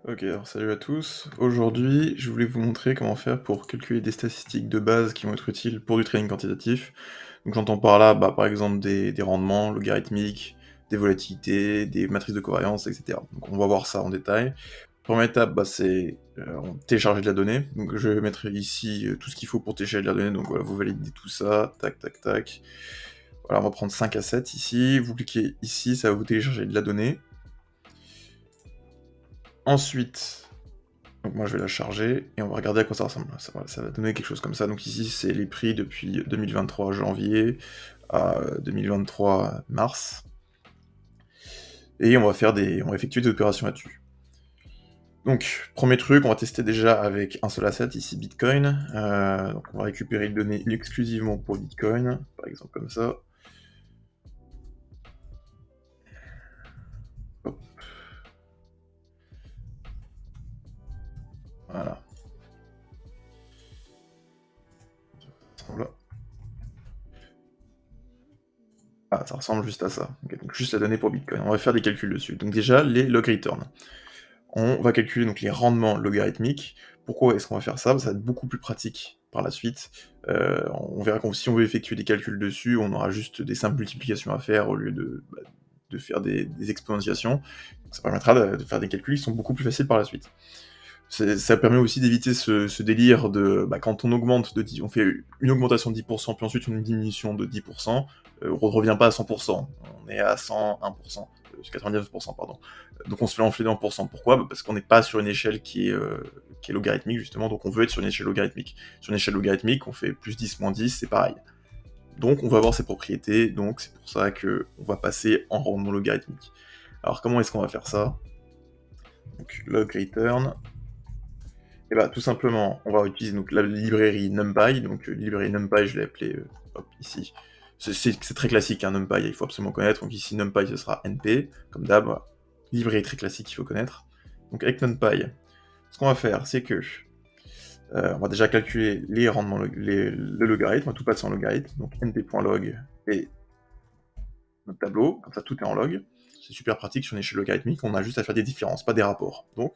Ok, alors salut à tous. Aujourd'hui, je voulais vous montrer comment faire pour calculer des statistiques de base qui vont être utiles pour du trading quantitatif. Donc j'entends par là, par exemple des rendements logarithmiques, des volatilités, des matrices de covariance, etc. Donc on va voir ça en détail. Première étape, c'est télécharger de la donnée. Donc je vais mettre ici tout ce qu'il faut pour télécharger de la donnée. Donc voilà, vous validez tout ça, tac, tac, tac. Voilà, on va prendre 5 assets ici. Vous cliquez ici, ça va vous télécharger de la donnée. Ensuite, donc moi je vais la charger, et on va regarder à quoi ça ressemble. Ça va donner quelque chose comme ça. Donc ici c'est les prix depuis 2023 janvier à 2023 mars. Et on va effectuer des opérations là-dessus. Donc, premier truc, on va tester déjà avec un seul asset, ici Bitcoin. Donc on va récupérer les données exclusivement pour Bitcoin, par exemple comme ça. Hop. Voilà. Voilà. Ah, ça ressemble juste à ça. Okay, donc juste la donnée pour Bitcoin. On va faire des calculs dessus. Donc déjà, les log return. On va calculer donc les rendements logarithmiques. Pourquoi est-ce qu'on va faire ça? Ça va être beaucoup plus pratique par la suite. On verra que si on veut effectuer des calculs dessus, on aura juste des simples multiplications à faire au lieu de faire des exponentiations. Ça permettra de faire des calculs qui sont beaucoup plus faciles par la suite. Ça permet aussi d'éviter ce délire de quand on augmente on fait une augmentation de 10%, puis ensuite une diminution de 10%, on ne revient pas à 100%, on est à 101%, 99%, pardon. Donc on se fait enfler de 1%. Pourquoi? Parce qu'on n'est pas sur une échelle qui est logarithmique, justement, donc on veut être sur une échelle logarithmique. Sur une échelle logarithmique, on fait plus 10, moins 10, c'est pareil. Donc on va avoir ces propriétés, donc c'est pour ça qu'on va passer en rendement logarithmique. Alors comment est-ce qu'on va faire ça? Donc log return, et tout simplement, on va utiliser donc la librairie NumPy. Donc librairie NumPy, je l'ai appelée ici. C'est très classique, hein, NumPy, il faut absolument connaître. Donc ici, NumPy, ce sera NP, comme d'hab. Voilà. Librairie très classique, il faut connaître. Donc avec NumPy, ce qu'on va faire, c'est que on va déjà calculer les rendements, le logarithme, tout passe en logarithme. Donc np.log et notre tableau, comme ça tout est en log. C'est super pratique sur une échelle logarithmique, on a juste à faire des différences, pas des rapports. Donc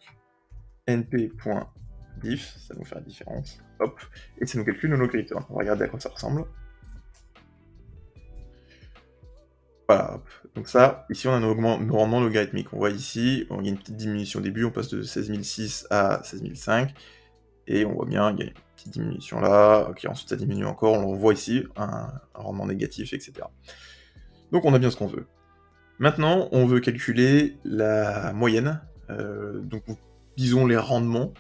np.diff, ça va nous faire la différence, hop, et ça nous calcule nos log return. On va regarder à quoi ça ressemble. Voilà, hop. Donc ça, ici on a nos rendements logarithmiques. On voit ici, il y a une petite diminution au début, on passe de 16006 à 16005, et on voit bien, il y a une petite diminution là, ok, ensuite ça diminue encore, on voit ici un rendement négatif, etc. Donc on a bien ce qu'on veut. Maintenant, on veut calculer la moyenne, donc disons les rendements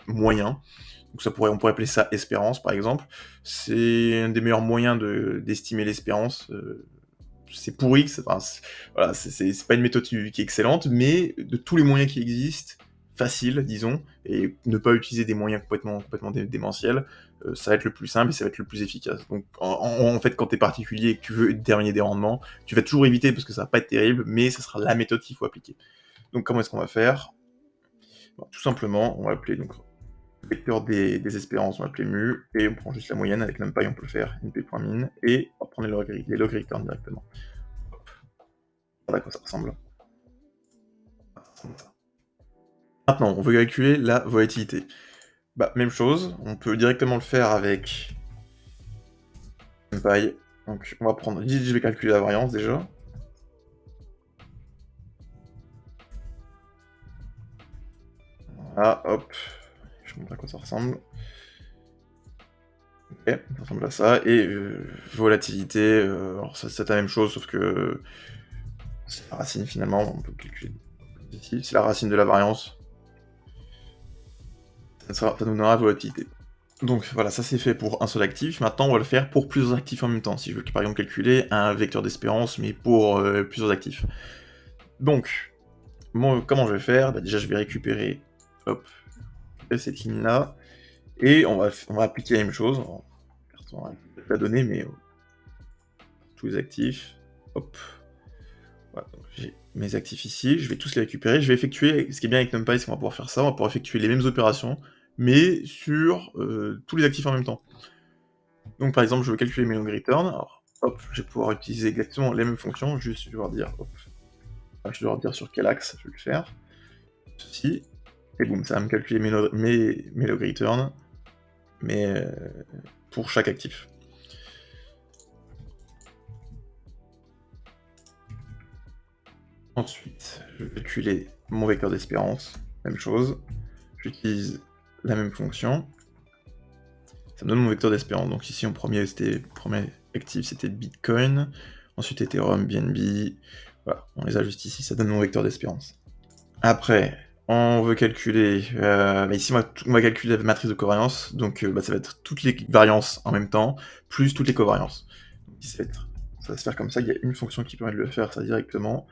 moyens. Donc on pourrait appeler ça espérance par exemple. C'est un des meilleurs moyens d'estimer l'espérance. C'est pourri, voilà, c'est pas une méthode qui est excellente, mais de tous les moyens qui existent, facile, disons, et ne pas utiliser des moyens complètement démentiels, ça va être le plus simple et ça va être le plus efficace. Donc en fait, quand t'es particulier et que tu veux déterminer des rendements, tu vas toujours éviter parce que ça va pas être terrible, mais ça sera la méthode qu'il faut appliquer. Donc comment est-ce qu'on va faire? Tout simplement, on va appeler donc vecteur des espérances, on va appeler mu, et on prend juste la moyenne, avec NumPy on peut le faire, np.min, et on va prendre les log return directement. Voilà à quoi ça ressemble. Maintenant, on veut calculer la volatilité. Même chose, on peut directement le faire avec NumPy. Donc on va prendre, je vais calculer la variance déjà. Voilà, hop, je vous montre à quoi ça ressemble. Ok, ça ressemble à ça, et volatilité, alors c'est la même chose, sauf que c'est la racine finalement, on peut calculer ici, c'est la racine de la variance. Ça nous donnera la volatilité. Donc voilà, ça c'est fait pour un seul actif. Maintenant, on va le faire pour plusieurs actifs en même temps. Si je veux par exemple calculer un vecteur d'espérance, mais pour plusieurs actifs. Donc, comment je vais faire? Déjà, je vais récupérer hop, cette ligne-là, et on va appliquer la même chose. On va la donner, mais tous les actifs. Hop. Voilà, donc j'ai mes actifs ici, je vais tous les récupérer. Je vais effectuer, ce qui est bien avec NumPy, c'est qu'on va pouvoir faire ça, on va pouvoir effectuer les mêmes opérations, mais sur tous les actifs en même temps. Donc par exemple, je veux calculer mes long return, alors hop, je vais pouvoir utiliser exactement les mêmes fonctions, juste je vais devoir dire, hop, je vais devoir dire sur quel axe je vais le faire. ceci, et boum, ça va me calculer mes log return, mais pour chaque actif. Ensuite, je vais calculer mon vecteur d'espérance, même chose, j'utilise la même fonction, ça me donne mon vecteur d'espérance. Donc ici, premier actif, c'était Bitcoin, ensuite Ethereum, BNB, voilà, on les a juste ici, ça donne mon vecteur d'espérance. Après, on veut calculer, ici on va calculer la matrice de covariance, donc ça va être toutes les variances en même temps, plus toutes les covariances. Donc, ça va se faire comme ça, il y a une fonction qui permet de le faire ça directement.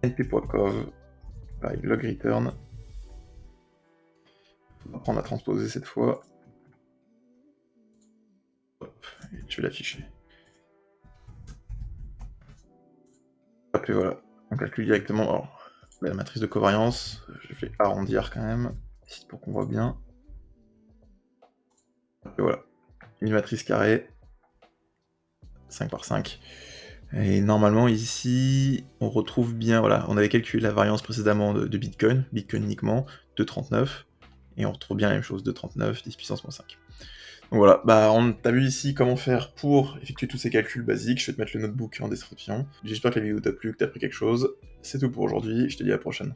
np.cov, pareil, log return. On va prendre à transposer cette fois. Hop, et je vais l'afficher. Hop, et voilà, on calcule directement. Alors, la matrice de covariance, je vais arrondir quand même, ici pour qu'on voit bien. Et voilà, une matrice carrée, 5 par 5. Et normalement ici, on retrouve bien, voilà, on avait calculé la variance précédemment de Bitcoin uniquement, 2,39, et on retrouve bien la même chose, 2,39, 10 puissance moins 5. Donc voilà, t'as vu ici comment faire pour effectuer tous ces calculs basiques, je vais te mettre le notebook en description. J'espère que la vidéo t'a plu, que t'as appris quelque chose. C'est tout pour aujourd'hui, je te dis à la prochaine.